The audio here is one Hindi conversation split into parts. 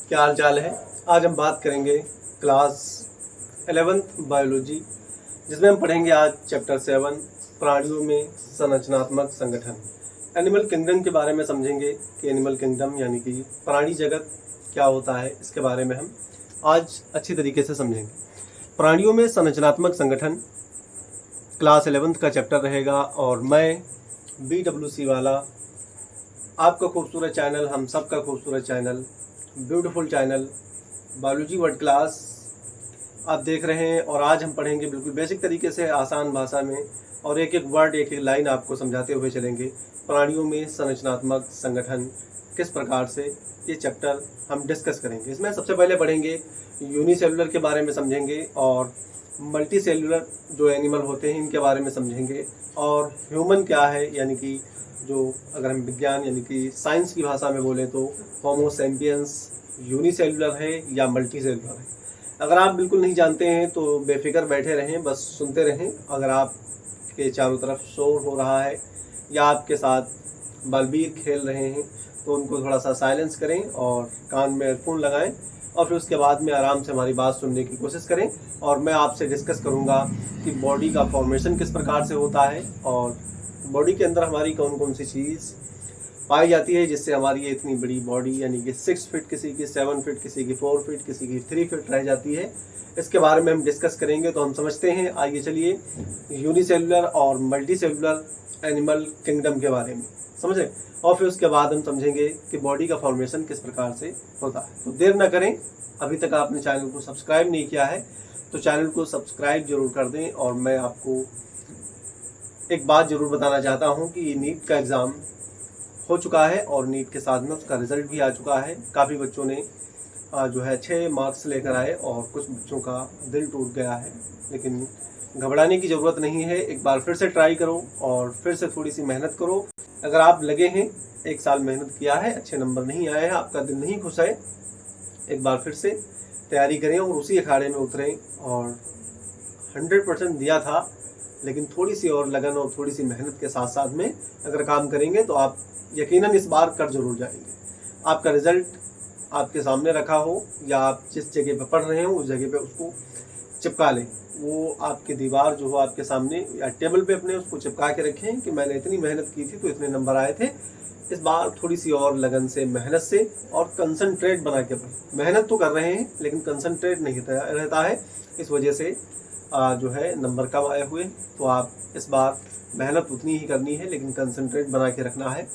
क्या हाल चाल है। आज हम बात करेंगे क्लास 11th बायोलॉजी, जिसमें हम पढ़ेंगे आज चैप्टर 7 प्राणियों में संरचनात्मक संगठन। एनिमल किंगडम के बारे में समझेंगे कि एनिमल किंगडम यानी कि प्राणी जगत क्या होता है, इसके बारे में हम आज अच्छी तरीके से समझेंगे। प्राणियों में संरचनात्मक संगठन क्लास 11th का चैप्टर रहेगा और मैं BWC वाला आपका खूबसूरत चैनल, हम सब का खूबसूरत channel, beautiful channel biology word class आप देख रहे हैं। और आज हम पढ़ेंगे बिल्कुल बेसिक तरीके से आसान भाषा में और एक एक वर्ड एक एक लाइन आपको समझाते हुए चलेंगे। प्राणियों में संरचनात्मक संगठन किस प्रकार से, ये चैप्टर हम डिस्कस करेंगे। इसमें सबसे पहले पढ़ेंगे यूनिसेलुलर के बारे में समझेंगे और मल्टी सेलुलर जो एनिमल होते हैं इनके बारे में समझेंगे, और ह्यूमन क्या है, यानी कि जो अगर हम विज्ञान यानी कि साइंस की भाषा में बोलें तो होमो सेपियंस यूनिसेलुलर है या मल्टी सेलुलर है। अगर आप बिल्कुल नहीं जानते हैं तो बेफिक्र बैठे रहें, बस सुनते रहें। अगर आपके चारों तरफ शोर हो रहा है या आपके साथ बलबीर खेल रहे हैं तो उनको थोड़ा सा साइलेंस करें और कान में एयरफोन लगाएं और फिर उसके बाद में आराम से हमारी बात सुनने की कोशिश करें। और मैं आपसे डिस्कस करूंगा कि बॉडी का फॉर्मेशन किस प्रकार से होता है और बॉडी के अंदर हमारी कौन कौन सी चीज़ पाई जाती है जिससे हमारी ये इतनी बड़ी बॉडी यानी कि 6 फीट, किसी की 7 फीट, किसी की 4 फीट, किसी की 3 फीट रह जाती है। इसके बारे में हम डिस्कस करेंगे। तो हम समझते हैं, आइए चलिए यूनिसेलुलर और मल्टी सेलुलर एनिमल किंगडम के बारे में समझें और फिर उसके बाद हम समझेंगे कि बॉडी का फॉर्मेशन किस प्रकार से होता है। तो देर ना करें, अभी तक आपने चैनल को सब्सक्राइब नहीं किया है तो चैनल को सब्सक्राइब जरूर कर दें। और मैं आपको एक बात जरूर बताना चाहता हूँ कि नीट का एग्ज़ाम हो चुका है और नीट के साथ में उसका रिजल्ट भी आ चुका है। काफ़ी बच्चों ने जो है अच्छे मार्क्स लेकर आए और कुछ बच्चों का दिल टूट गया है, लेकिन घबराने की ज़रूरत नहीं है। एक बार फिर से ट्राई करो और फिर से थोड़ी सी मेहनत करो। अगर आप लगे हैं, एक साल मेहनत किया है, अच्छे नंबर नहीं आए हैं, आपका दिल नहीं खुश है, एक बार फिर से तैयारी करें और उसी अखाड़े में उतरें। और 100% दिया था, लेकिन थोड़ी सी और लगन और थोड़ी सी मेहनत के साथ साथ में अगर काम करेंगे तो आप यकीनन इस बार कर जरूर जाएंगे। आपका रिजल्ट आपके सामने रखा हो या आप जिस जगह पर पढ़ रहे हो उस जगह पे उसको चिपका लें। वो आपकी दीवार जो हो आपके सामने या टेबल पे अपने उसको चिपका के रखें कि मैंने इतनी मेहनत की थी तो इतने नंबर आए थे। इस बार थोड़ी सी और लगन से, मेहनत से और कंसंट्रेट बना के पढ़ें। मेहनत तो कर रहे हैं लेकिन कंसंट्रेट नहीं रहता है, इस वजह से जो है नंबर कम आए हुए। तो आप इस बार मेहनत उतनी ही करनी है लेकिन कंसंट्रेट बना के रखना है।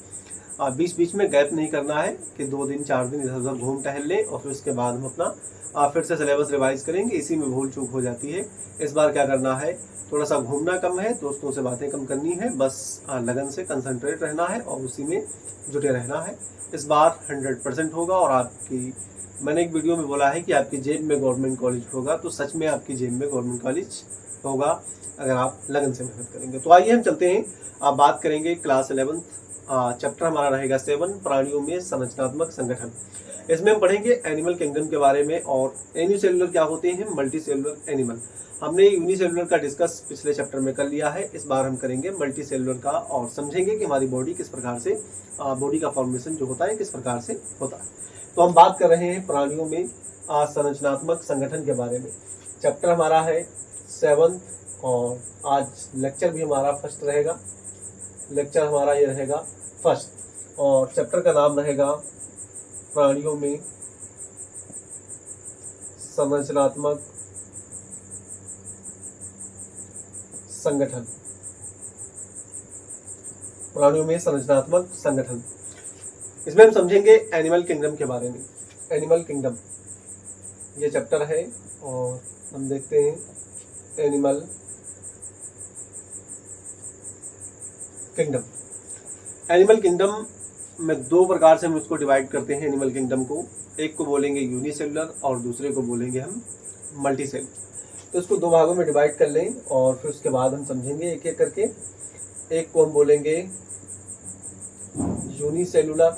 बीच बीच में गैप नहीं करना है कि 2 दिन 4 दिन इधर उधर घूम टहल लें और फिर उसके बाद हम अपना फिर से सिलेबस रिवाइज करेंगे। इसी में भूल चूक हो जाती है। इस बार क्या करना है, थोड़ा सा घूमना कम है, दोस्तों से बातें कम करनी है, बस लगन से कंसंट्रेट रहना है और उसी में जुटे रहना है। इस बार 100% होगा। और आपकी, मैंने एक वीडियो में बोला है कि आपकी जेब में गवर्नमेंट कॉलेज होगा, तो सच में आपकी जेब में गवर्नमेंट कॉलेज होगा अगर आप लगन से मेहनत करेंगे। तो आइए हम चलते हैं, आप बात करेंगे क्लास 11th चैप्टर हमारा रहेगा 7 प्राणियों में संरचनात्मक संगठन। इसमें हम पढ़ेंगे एनिमल किंगडम के बारे में और यूनिसेलुलर क्या होते हैं, मल्टी सेलुलर एनिमल। हमने यूनिसेलुलर का डिस्कस पिछले चैप्टर में कर लिया है। इस बार हम करेंगे मल्टी सेलुलर का और समझेंगे कि हमारी बॉडी किस प्रकार से, बॉडी का फॉर्मेशन जो होता है किस प्रकार से होता है। तो हम बात कर रहे हैं प्राणियों में संरचनात्मक संगठन के बारे में। चैप्टर हमारा है 7 और आज लेक्चर भी हमारा फर्स्ट रहेगा। लेक्चर हमारा ये रहेगा फर्स्ट और चैप्टर का नाम रहेगा प्राणियों में संरचनात्मक संगठन। प्राणियों में संरचनात्मक संगठन, इसमें हम समझेंगे एनिमल किंगडम के बारे में। एनिमल किंगडम ये चैप्टर है और हम देखते हैं एनिमल किंगडम। एनिमल किंगडम में 2 प्रकार से हम इसको डिवाइड करते हैं एनिमल किंगडम को। एक को बोलेंगे यूनिसेलुलर और दूसरे को बोलेंगे हम मल्टी सेलुलर। तो इसको 2 भागों में डिवाइड कर लें और फिर उसके बाद हम समझेंगे एक एक करके। एक को हम बोलेंगे यूनिसेलुलर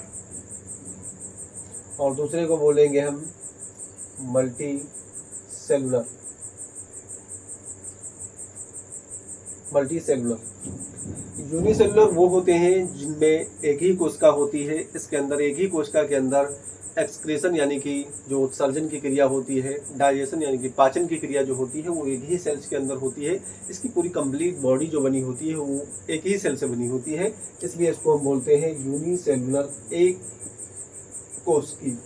और दूसरे को बोलेंगे हम multi cellular. Multi cellular unicellular वो होते हैं जिनमें एक ही कोशिका होती है। इसके अंदर एक ही कोशिका के अंदर एक्सक्रीशन यानी कि जो उत्सर्जन की क्रिया होती है, डाइजेशन यानी कि पाचन की क्रिया जो होती है वो एक ही सेल्स के अंदर होती है। इसकी पूरी कंप्लीट बॉडी जो बनी होती है वो एक ही सेल से बनी होती है, इसलिए इसको हम बोलते हैं यूनिसेलुलर, एक कोशिकीय।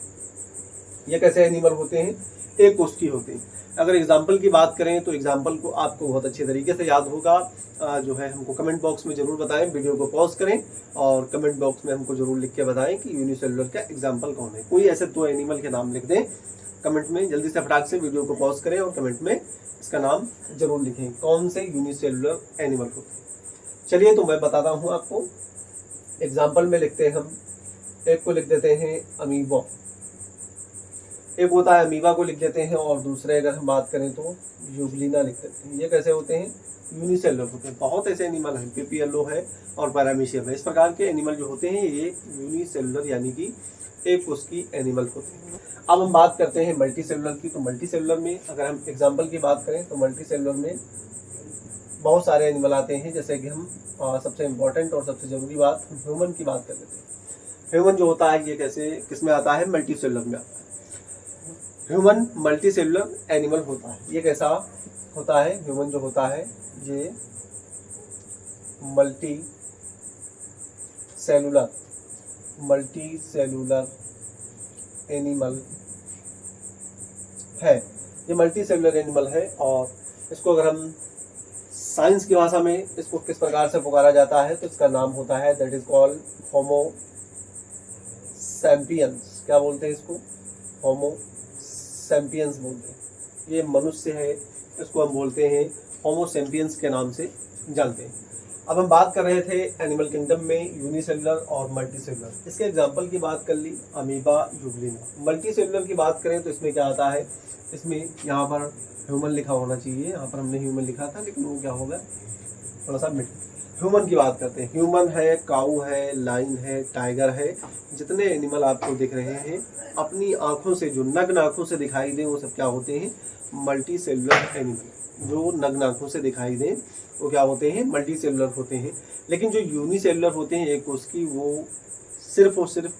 ये कैसे एनिमल होते हैं? एक कोशिकीय होते हैं। अगर एग्जाम्पल की बात करें तो एग्जाम्पल को आपको बहुत अच्छे तरीके से याद होगा, जो है हमको कमेंट बॉक्स में जरूर बताएं, वीडियो को पॉज करें और कमेंट बॉक्स में हमको जरूर लिख के बताएं कि यूनिसेलुलर का एग्जाम्पल कौन है। कोई ऐसे 2 एनिमल के नाम लिख दें कमेंट में, जल्दी से फटाक से वीडियो को पॉज करें और कमेंट में इसका नाम जरूर लिखें, कौन से यूनिसेलुलर एनिमल होते हैं। चलिए तो मैं बताता हूँ आपको। एग्जाम्पल में लिखते हैं हम, एक को लिख देते हैं अमीबा, एक होता है अमीबा को लिख देते हैं, और दूसरे अगर हम बात करें तो यूग्लिना लिख देते हैं। ये कैसे होते हैं? यूनिसेलुलर होते हैं। बहुत ऐसे एनिमल हैं, पीपीएलओ है और पैरामीशियम है। इस प्रकार के एनिमल जो होते हैं ये यूनिसेलुलर यानी कि एक कोशिकीय एनिमल होते हैं। अब हम बात करते हैं मल्टी सेलुलर की। तो मल्टी सेलुलर में अगर हम एग्जाम्पल की बात करें तो मल्टी सेलुलर में बहुत सारे एनिमल आते हैं, जैसे कि हम सबसे इम्पोर्टेंट और सबसे ज़रूरी बात ह्यूमन की बात कर लेते हैं। ह्यूमन जो होता है ये कैसे किस में आता है? मल्टी सेलुलर में आता है। ह्यूमन मल्टी सेलुलर एनिमल होता है। ये कैसा होता है? ह्यूमन जो होता है ये मल्टी सेलुलर एनिमल है। ये मल्टी सेलुलर एनिमल है, और इसको अगर हम साइंस की भाषा में इसको किस प्रकार से पुकारा जाता है तो इसका नाम होता है that is called Homo sapiens. क्या बोलते हैं इसको? होमो सैपियंस बोलते हैं। ये मनुष्य है, इसको हम बोलते हैं होमो सैपियंस के नाम से जानते हैं। अब हम बात कर रहे थे एनिमल किंगडम में यूनिसेलुलर और मल्टी सेलुलर। इसके एग्जांपल की बात कर ली, अमीबा, यूग्लिना। मल्टी सेलुलर की बात करें तो इसमें क्या आता है? इसमें यहाँ पर ह्यूमन लिखा होना चाहिए, यहाँ पर हमने ह्यूमन लिखा था लेकिन वो क्या होगा थोड़ा सा मिट। ह्यूमन की बात करते हैं। ह्यूमन है, काऊ है, लाइन है, टाइगर है, जितने एनिमल आपको दिख रहे हैं अपनी आंखों से, जो नग्न आंखों से दिखाई दें वो सब क्या होते हैं? Multi cellular animal. जो नग्न आंखों से दिखाई दें वो क्या होते हैं? मल्टी सेलुलर होते हैं। लेकिन जो यूनिसेलुलर होते हैं एक कोशिकीय, वो सिर्फ और सिर्फ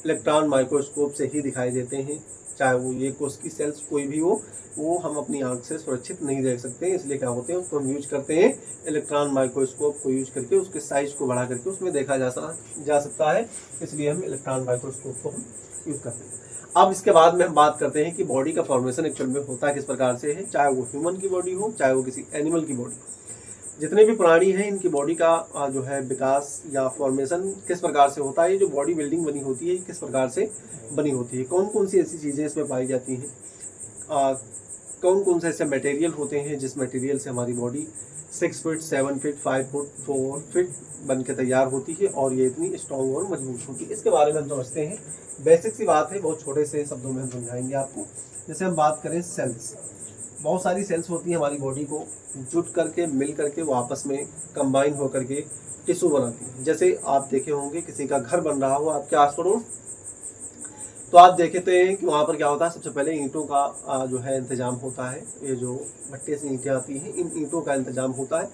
इलेक्ट्रॉन माइक्रोस्कोप से ही दिखाई देते हैं। चाहे वो ये कोशिकीय सेल्स कोई भी हो, वो हम अपनी आंख से सुरक्षित नहीं देख सकते हैं, इसलिए क्या होते हैं उसको हम यूज करते हैं इलेक्ट्रॉन माइक्रोस्कोप को यूज करके, उसके साइज को बढ़ा करके उसमें देखा जा सकता है, इसलिए हम इलेक्ट्रॉन माइक्रोस्कोप को हम यूज करते हैं। अब इसके बाद में हम बात करते हैं कि बॉडी का फॉर्मेशन एक्चुअल में होता किस प्रकार से है, चाहे वो ह्यूमन की बॉडी हो चाहे वो किसी एनिमल की बॉडी हो। जितने भी प्राणी हैं इनकी बॉडी का जो है विकास या फॉर्मेशन किस प्रकार से होता है, ये जो बॉडी बिल्डिंग बनी होती है किस प्रकार से बनी होती है, कौन कौन सी ऐसी चीज़ें इसमें पाई जाती हैं, कौन कौन से ऐसे मटेरियल होते हैं जिस मटेरियल से हमारी body 6 feet 7 feet 5 foot 4 feet बन के तैयार होती है और ये इतनी स्ट्रॉन्ग और मजबूत होती है। इसके बारे में हम समझते हैं। बेसिक सी बात है, बहुत छोटे से शब्दों में हम समझाएंगे आपको। जैसे हम बात करें सेल्स, बहुत सारी सेल्स होती हैं हमारी बॉडी को जुट करके मिल करके वो आपस में कंबाइन होकर के टिश्यू बनाती हैं। जैसे आप देखे होंगे किसी का घर बन रहा हो आपके आस पड़ोस, तो आप देखते हैं कि वहाँ पर क्या होता है, सबसे पहले ईंटों का जो है इंतजाम होता है। ये जो भट्टे से ईंटें आती हैं इन ईंटों का इंतजाम होता है।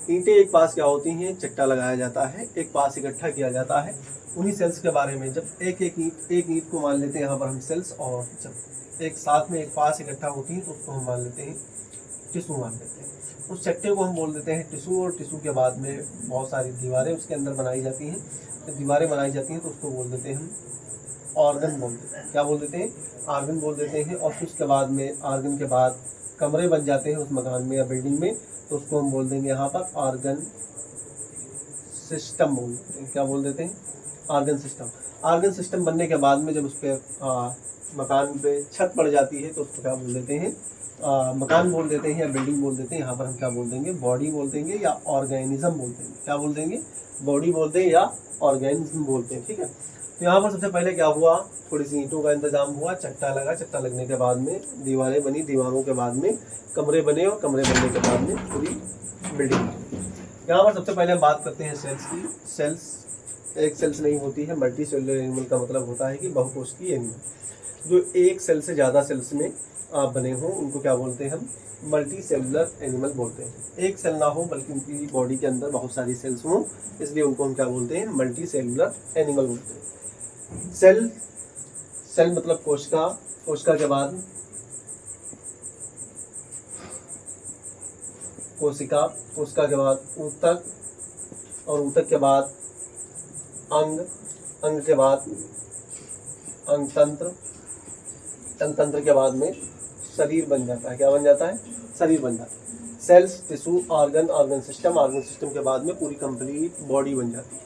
ईंटें एक पास क्या होती हैं, चट्टा लगाया जाता है, एक पास इकट्ठा किया जाता है। उन्हीं सेल्स के बारे में जब एक ईंट को मान लेते हैं यहाँ पर हम सेल्स, और जब एक साथ में एक पास इकट्ठा होती है तो उसको हम मान लेते हैं टिश्यू मान लेते हैं। उस चट्टे को हम बोल देते हैं टिश्यू, और टिश्यू के बाद में बहुत सारी दीवारें उसके अंदर बनाई जाती हैं। जब दीवारें बनाई जाती हैं तो उसको बोल देते हैं हम ऑर्गन बोल देते हैं। क्या बोल देते हैं? ऑर्गन बोल देते हैं। और फिर उसके बाद में ऑर्गन के बाद कमरे बन जाते हैं उस मकान में या बिल्डिंग में, तो उसको हम बोल देंगे यहाँ पर ऑर्गन सिस्टम बोल देते हैं। क्या बोल देते हैं? Organ system. ऑर्गन सिस्टम बनने के बाद में जब उस पर मकान पे छत पड़ जाती है तो उसको क्या बोल देते हैं? मकान बोल देते हैं या बिल्डिंग बोल देते हैं। यहाँ पर हम क्या बोल देंगे? बॉडी बोल देंगे या ऑर्गेनिज्म बोल देंगे। क्या बोल देंगे? बॉडी बोलते हैं या ऑर्गेनिज्म बोलते हैं। ठीक है, तो यहाँ पर सबसे पहले क्या हुआ, थोड़ी सी ईंटों का इंतजाम हुआ, चट्टा लगा, चट्टा लगने के बाद में दीवारें बनी, दीवारों के बाद में कमरे बने, और कमरे बनने के बाद में पूरी बिल्डिंग। यहाँ पर सबसे पहले हम बात करते हैं सेल्स की। सेल्स एक सेल्स नहीं होती है, मल्टी सेलुलर एनिमल का मतलब होता है कि बहुकोशिकीय एनिमल। जो एक सेल से ज़्यादा सेल्स में बने हों उनको क्या बोलते हैं हम? मल्टी सेलुलर एनिमल बोलते हैं। एक सेल ना हो बल्कि उनकी बॉडी के अंदर बहुत सारी सेल्स हों, इसलिए उनको हम क्या बोलते हैं? मल्टी सेलुलर एनिमल बोलते हैं। सेल मतलब कोशिका, कोशिका के बाद कोशिका, कोशिका के बाद ऊतक, और ऊतक के बाद अंग, अंग के बाद अंगतंत्र, अंगतंत्र के बाद में शरीर बन जाता है। क्या बन जाता है? शरीर बन जाता है। Cells, tissue, organ, organ system, organ system के बाद में पूरी कंप्लीट बॉडी बन जाती है।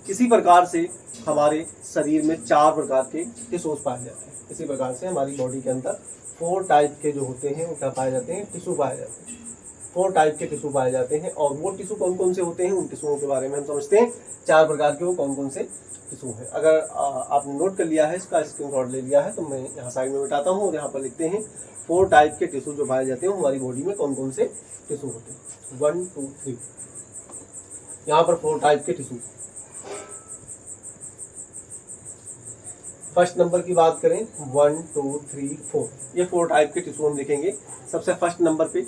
इसी प्रकार से हमारे शरीर में 4 प्रकार के टिश्यूज पाए जाते हैं। इसी प्रकार से हमारी बॉडी के अंदर 4 टाइप के जो होते हैं वो क्या पाए जाते हैं? टिश्यू पाए जाते हैं। 4 टाइप के टिश्यू पाए जाते हैं। और वो टिश्यू कौन कौन से होते हैं, उन टिश्यूओं के बारे में हम समझते हैं। 4 प्रकार के वो कौन कौन से टिश्यू है। अगर आपने नोट कर लिया है, इसका स्क्रीनशॉट ले लिया है, तो मैं यहाँ साइड में बिठाता हूँ और यहाँ पर लिखते हैं 4 टाइप के टिश्यू जो पाए जाते हैं हमारी बॉडी में कौन कौन से टिश्यू होते हैं। 1 2 3, यहाँ पर 4 टाइप के टिश्यू। फर्स्ट नंबर की बात करें, 1 2 3 4, ये 4 टाइप के टिश्यू हम लिखेंगे। सबसे फर्स्ट नंबर पे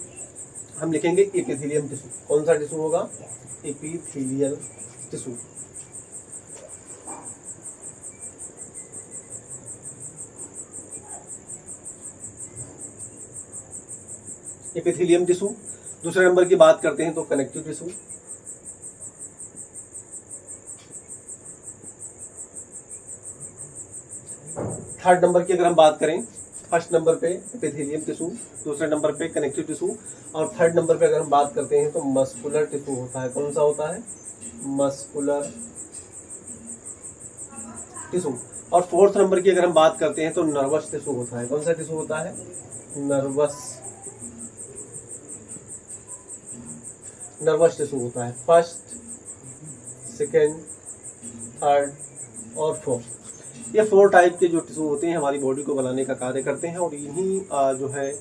हम लिखेंगे एपिथेलियम टिश्यू। कौन सा टिश्यू होगा? Epithelial tissue. Epithelium tissue. दूसरे नंबर की बात करते हैं तो कनेक्टिव टिश्यू। थर्ड नंबर की अगर हम बात करें, फर्स्ट नंबर पे एपिथेलियम टिश्यू, दूसरे नंबर पे कनेक्टिव टिश्यू, और थर्ड नंबर पे अगर हम बात करते हैं तो मस्कुलर टिश्यू होता है। कौन सा होता है? Muscular tissue. और फोर्थ नंबर की अगर हम बात करते हैं तो नर्वस टिश्यू होता है। कौन सा टिश्यू होता है? नर्वस टिश्यू होता है। फर्स्ट, सेकेंड, थर्ड और फोर्थ, ये 4 टाइप के जो टिश्यू होते हैं हमारी बॉडी को बनाने का कार्य करते हैं। और इन्हीं जो है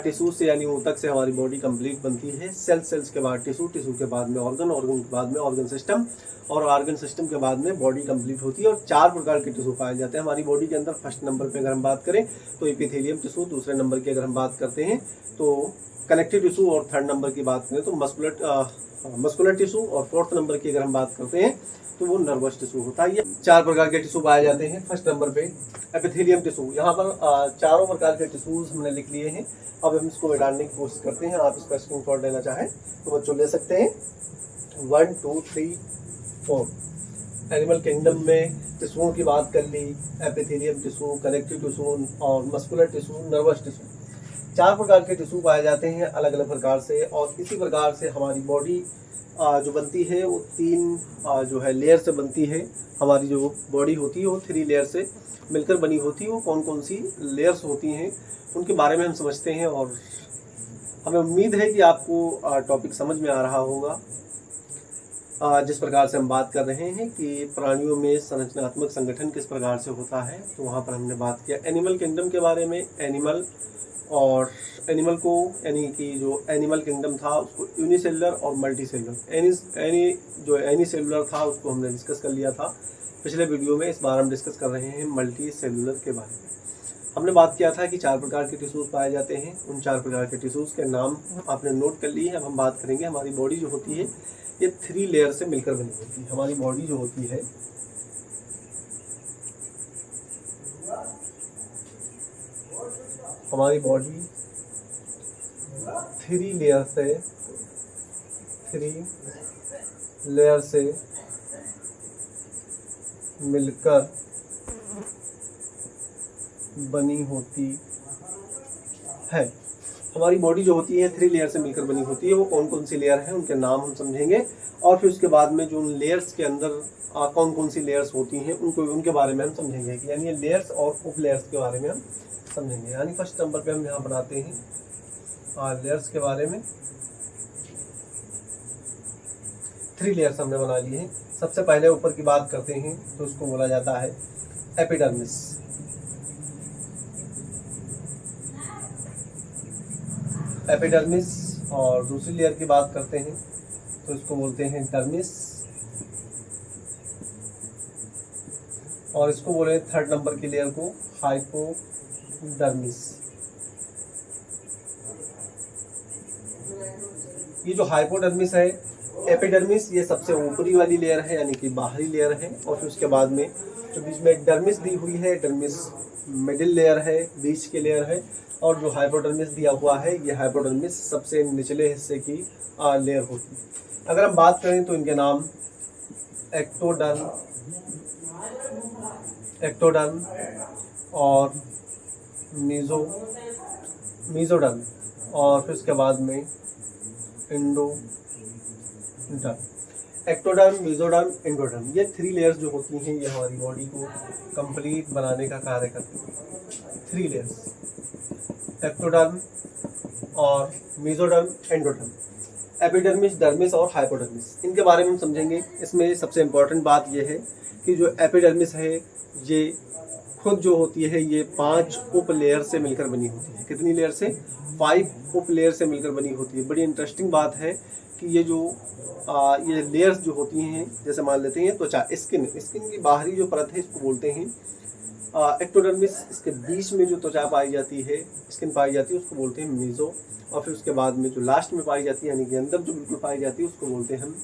टिश्यू से यानी ऊतक से हमारी बॉडी कंप्लीट बनती है। सेल्स के बाद टिश्यू, टिश्यू के बाद में ऑर्गन, ऑर्गन के बाद में ऑर्गन सिस्टम, और ऑर्गन सिस्टम के बाद में बॉडी कंप्लीट होती है। और 4 प्रकार के टिश्यू पाए जाते हैं हमारी बॉडी के अंदर। फर्स्ट नंबर पे अगर हम बात करें तो एपिथेलियम टिश्यू, दूसरे नंबर की अगर हम बात करते हैं तो कनेक्टिव टिश्यू, और थर्ड नंबर की बात करें तो मस्कुलर टिश्यू, और फोर्थ नंबर की अगर हम बात करते हैं तो वो नर्वस टिश्यू होता है। ये 4 प्रकार के टिश्यू पाए जाते हैं। फर्स्ट नंबर पे एपिथेलियम टिश्यू। यहाँ पर चारों प्रकार के टिश्यूज हमने लिख लिए हैं। अब हम इसको डालने की कोशिश करते हैं। आप इसका स्क्रीनशॉट लेना चाहें तो बच्चों ले सकते हैं। 1 2 3 4, एनिमल किंगडम में टिश्यूओं की बात कर ली, एपिथेलियम टिश्यू, कनेक्टिव टिश्यू और मस्कुलर टिश्यू, नर्वस टिश्यू। 4 प्रकार के टिश्यू पाए जाते हैं अलग अलग प्रकार से। और इसी प्रकार से हमारी बॉडी जो बनती है वो 3 जो है लेयर से बनती है। हमारी जो बॉडी होती है वो 3 लेयर से मिलकर बनी होती है। वो कौन कौन सी लेयर्स होती हैं उनके बारे में हम समझते हैं। और हमें उम्मीद है कि आपको टॉपिक समझ में आ रहा होगा। जिस प्रकार से हम बात कर रहे हैं कि प्राणियों में संरचनात्मक संगठन किस प्रकार से होता है, तो वहाँ पर हमने बात किया एनिमल किंगडम के बारे में। एनिमल को यानी कि जो एनिमल किंगडम था उसको यूनिसेलुलर और मल्टी सेलुलर, जो एनी सेलुलर था उसको हमने डिस्कस कर लिया था पिछले वीडियो में। इस बार हम डिस्कस कर रहे हैं मल्टी सेलुलर के बारे में। हमने बात किया था कि 4 प्रकार के टिश्यूज पाए जाते हैं। उन 4 प्रकार के टिश्यूज के नाम आपने नोट कर लिए हैं। अब हम बात करेंगे हमारी बॉडी जो होती है ये 3 लेयर से मिलकर बनी होती है। हमारी बॉडी जो होती है हमारी बॉडी 3 लेयर से मिलकर बनी होती है। हमारी बॉडी जो होती है 3 लेयर से मिलकर बनी होती है। वो कौन कौन सी लेयर हैं उनके नाम हम समझेंगे। और फिर उसके बाद में जो उन लेयर्स के अंदर कौन कौन सी लेयर्स होती हैं उनके बारे में हम समझेंगे। यानी ये लेयर्स और उप लेयर्स के बारे में हम समझेंगे। यानी फर्स्ट नंबर पे हम यहाँ बनाते हैं लेयर्स के बारे में। 3 लेयर्स हमने बना लिए हैं। सबसे पहले ऊपर की बात करते हैं तो उसको बोला जाता है एपिडर्मिस। एपिडर्मिस। और दूसरी लेयर की बात करते हैं तो इसको बोलते हैं डर्मिस। और इसको बोले थर्ड नंबर की लेयर को हाइपोडर्मिस। ये जो हाइपोडर्मिस है, एपिडर्मिस, ये सबसे ऊपरी वाली लेयर है यानी कि बाहरी लेयर है। और फिर उसके बाद में जो बीच में डर्मिस दी हुई है, डर्मिस मिडिल लेयर है, बीच के लेयर है, और जो हाइपोडर्मिस दिया हुआ है ये हाइपोडर्मिस सबसे निचले हिस्से की लेयर होती है। अगर हम बात करें तो इनके नाम एक्टोडर्म, एक्टोडर्म और मीजोडर्म, और फिर उसके बाद में इंडोडर्म। एक्टोडर्म, मीजोडर्म, एंडोडर्म, ये 3 लेयर्स जो होती हैं ये हमारी बॉडी को कंप्लीट बनाने का कार्य करती हैं। 3 लेयर्स, एक्टोडर्म और मीजोडर्म, एंडोडर्म, एपिडर्मिस, डर्मिस और हाइपोडर्मिस। इनके बारे में हम समझेंगे। इसमें सबसे इम्पोर्टेंट बात यह है कि जो एपिडर्मिस है ये खुद जो होती है ये 5 उप लेयर से मिलकर बनी होती है। कितनी लेयर से? 5 उप लेयर से मिलकर बनी होती है। बड़ी इंटरेस्टिंग बात है कि ये जो ये लेयर्स जो होती हैं, जैसे मान लेते हैं त्वचा, स्किन की बाहरी जो परत है इसको बोलते हैं एक्टोडर्मिस। इसके बीच में जो त्वचा पाई जाती है, स्किन पाई जाती है, उसको बोलते हैं मीजो, और फिर उसके बाद में जो लास्ट में पाई जाती है यानी कि अंदर जो बिल्कुल पाई जाती है उसको बोलते हैं हम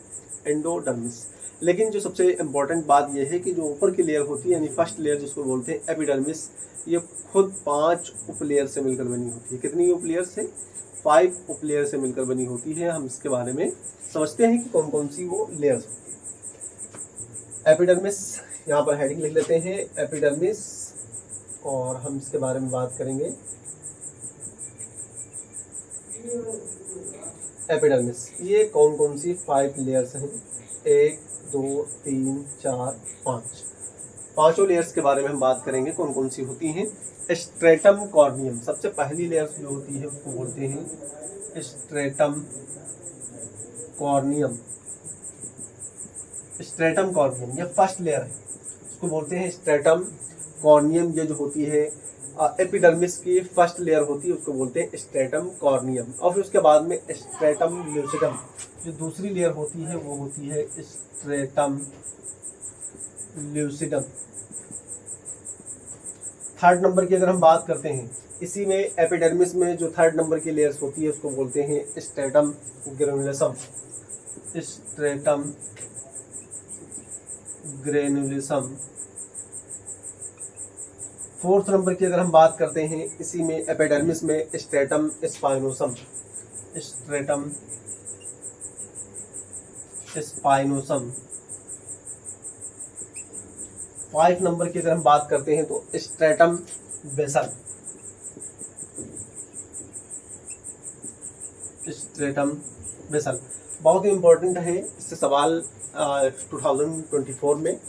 एंडोडर्मिस। लेकिन जो सबसे इम्पॉर्टेंट बात यह है कि जो ऊपर की लेयर होती है यानी फर्स्ट लेयर जिसको बोलते हैं एपिडर्मिस, ये खुद 5 उप लेयर से मिलकर बनी होती है। कितनी उप लेयर से? 5 उप लेयर से मिलकर बनी होती है। हम इसके बारे में समझते हैं कि कौन कौन सी वो लेयर्स होती है। एपिडर्मिस, यहाँ पर हेडिंग लिख लेते हैं एपिडर्मिस, और हम इसके बारे में बात करेंगे। एपिडर्मिस, ये कौन कौन सी 5 लेयर्स हैं? 1, 2, 3, 4, 5, पांचों लेयर्स के बारे में हम बात करेंगे कौन कौन सी होती हैं। स्ट्रेटम कॉर्नियम, सबसे पहली लेयर्स जो होती है उसको बोलते हैं स्ट्रेटम कॉर्नियम। स्ट्रेटम कॉर्नियम ये फर्स्ट लेयर है, उसको बोलते हैं स्ट्रेटम कॉर्नियम। ये जो होती है एपिडर्मिस की फर्स्ट लेयर होती है उसको बोलते हैं स्ट्रेटम कॉर्नियम। और फिर उसके बाद में स्ट्रेटम ल्यूसिडम, जो दूसरी लेयर होती है वो होती है स्ट्रेटम ल्यूसिडम। थर्ड नंबर की अगर हम बात करते हैं, इसी में एपिडर्मिस में जो थर्ड नंबर की लेयर्स होती है उसको बोलते हैं स्ट्रेटम ग्रेनुलसम। स्ट्रेटम ग्रेनुलसम। फोर्थ नंबर की अगर हम बात करते हैं, इसी में एपिडर्मिस में stratum spinosum. Stratum spinosum. 5 number की अगर हम बात करते हैं तो स्ट्रेटम बेसल। स्ट्रेटम बेसल बहुत ही इम्पोर्टेंट है। इससे सवाल 2024 में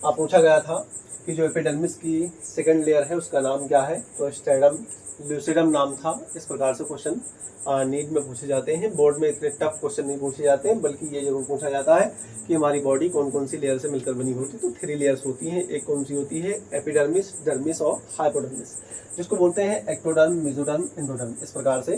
पूछा गया था कि जो एपिडर्मिस की सेकंड लेयर है उसका नाम क्या है, तो स्ट्रेटम ल्यूसिडम नाम था। इस प्रकार से क्वेश्चन नीट में पूछे जाते हैं। बोर्ड में इतने टफ क्वेश्चन नहीं पूछे जाते हैं, बल्कि ये जरूर पूछा जाता है कि हमारी बॉडी कौन कौन सी लेयर से मिलकर बनी होती है। तो 3 लेयर्स होती हैं। एक कौन सी होती है? एपिडर्मिस, डर्मिस और हाइपोडर्मिस, जिसको बोलते हैं एक्टोडर्म, मेसोडर्म, एंडोडर्म। इस प्रकार से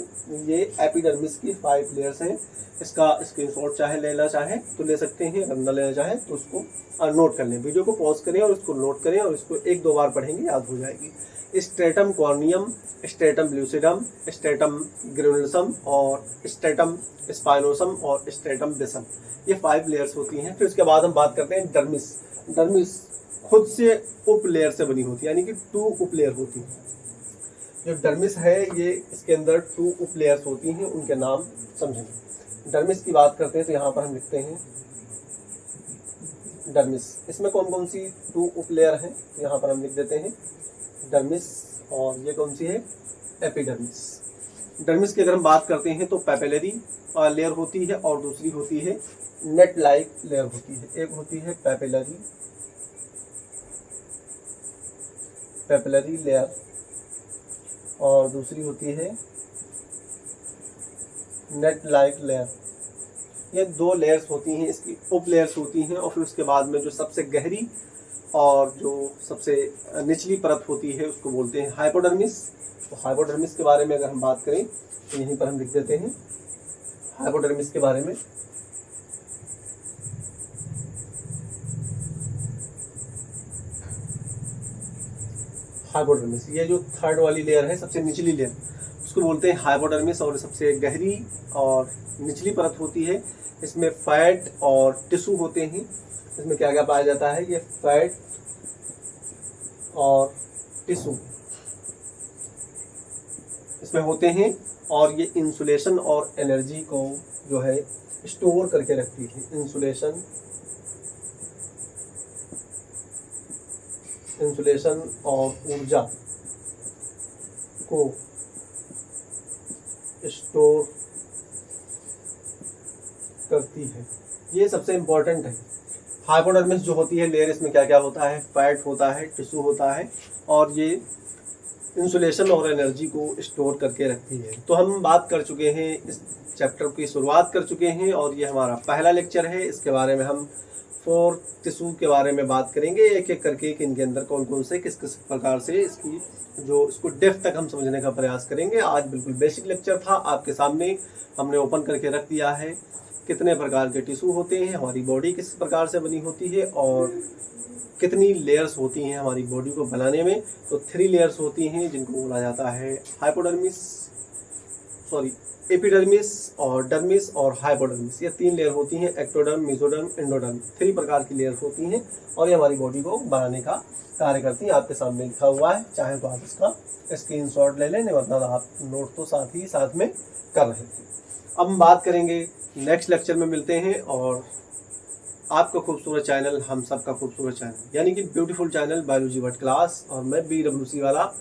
ये एपिडर्मिस की 5 लेयर्स हैं। इसका स्क्रीनशॉट चाहे लेना चाहे तो ले सकते हैं, अगर न लेना चाहे तो उसको नोट कर लें। वीडियो को पॉज करें और उसको नोट करें और इसको 1-2 बार पढ़ेंगे, याद हो जाएगी। Stratum corneum, stratum lucidum, stratum granulosum और स्ट्रेटम स्पाइनोसम और स्ट्रेटम बेसल, ये 5 लेयर्स होती हैं। फिर उसके बाद हम बात करते हैं डर्मिस। डर्मिस खुद से उप लेयर से बनी होती है, यानी कि 2 उप लेयर होती है। जो डर्मिस है ये इसके अंदर 2 उप लेयर्स होती हैं, उनके नाम समझेंगे। डर्मिस की बात करते हैं तो यहाँ पर हम लिखते हैं डर्मिस। इसमें कौन कौन सी 2 उप लेयर हैं, यहाँ पर हम लिख देते हैं डर्मिस, और ये कौन सी है? एपिडर्मिस। डर्मिस की अगर हम बात करते हैं तो पैपिलरी लेयर होती है और दूसरी होती है नेट लाइक लेयर होती है। एक होती है पैपिलरी लेयर और दूसरी होती है नेट लाइक लेयर। ये 2 लेयर्स होती हैं, इसकी उप लेयर्स होती हैं। और फिर उसके बाद में जो सबसे गहरी और जो सबसे निचली परत होती है उसको बोलते हैं हाइपोडर्मिस। तो हाइपोडर्मिस के बारे में अगर हम बात करें तो यहीं पर हम लिख देते हैं हाइपोडर्मिस के बारे में। हाइपोडर्मिस, ये जो थर्ड वाली लेयर है, सबसे निचली लेयर, उसको बोलते हैं हाइपोडर्मिस। और सबसे गहरी और निचली परत होती है, इसमें फैट और टिश्यू होते हैं। इसमें क्या क्या पाया जाता है? ये फैट और टिश्यू इसमें होते हैं और ये इंसुलेशन और एनर्जी को जो है स्टोर करके रखती है। इंसुलेशन और ऊर्जा को स्टोर करती है, ये सबसे इम्पोर्टेंट है। हाइपोडर्मिस जो होती है लेयर, इसमें क्या क्या होता है, फैट होता है, टिश्यू होता है और ये इंसुलेशन और एनर्जी को स्टोर करके रखती है। तो हम बात कर चुके हैं, इस चैप्टर की शुरुआत कर चुके हैं और ये हमारा पहला लेक्चर है। इसके बारे में हम 4 टिश्यू के बारे में बात करेंगे, एक एक करके कि इनके अंदर कौन कौन से किस किस प्रकार से इसको डेप्थ तक हम समझने का प्रयास करेंगे। आज बिल्कुल बेसिक लेक्चर था, आपके सामने हमने ओपन करके रख दिया है कितने प्रकार के टिश्यू होते हैं, हमारी बॉडी किस प्रकार से बनी होती है और कितनी लेयर्स होती हैं हमारी बॉडी को बनाने में। तो 3 लेयर्स होती हैं जिनको बोला जाता है एपिडर्मिस और डर्मिस और हाइपोडर्मिस। ये 3 लेयर होती हैं, एक्टोडर्म, मेसोडर्म, एंडोडर्म। 3 प्रकार की लेयर्स होती हैं और ये हमारी बॉडी को बनाने का कार्य करती हैं। आपके सामने लिखा हुआ है, चाहे तो आप इसका स्क्रीनशॉट ले लें, वरना आप नोट तो साथ में कर रहे थे। अब हम बात करेंगे, नेक्स्ट लेक्चर में मिलते हैं। और आपका खूबसूरत चैनल, हम सबका खूबसूरत चैनल यानी कि beautiful channel biology world class, और मैं BWC वाला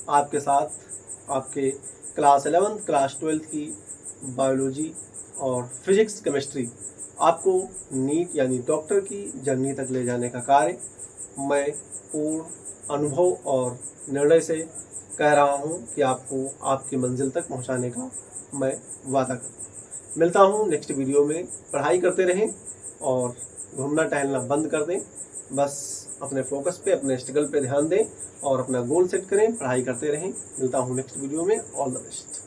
आपके साथ आपके क्लास 11th क्लास 12th की बायोलॉजी और फिजिक्स केमिस्ट्री आपको नीट यानी डॉक्टर की जर्नी तक ले जाने का कार्य मैं पूर्ण अनुभव और निर्णय से कह रहा हूं कि आपको आपकी मंजिल तक पहुंचाने का मैं वादा करता हूं। मिलता हूं नेक्स्ट वीडियो में। पढ़ाई करते रहें और घूमना टहलना बंद कर दें, बस अपने फोकस पे, अपने स्ट्रगल पे ध्यान दें और अपना गोल सेट करें, पढ़ाई करते रहें। मिलता हूँ नेक्स्ट वीडियो में। All the best.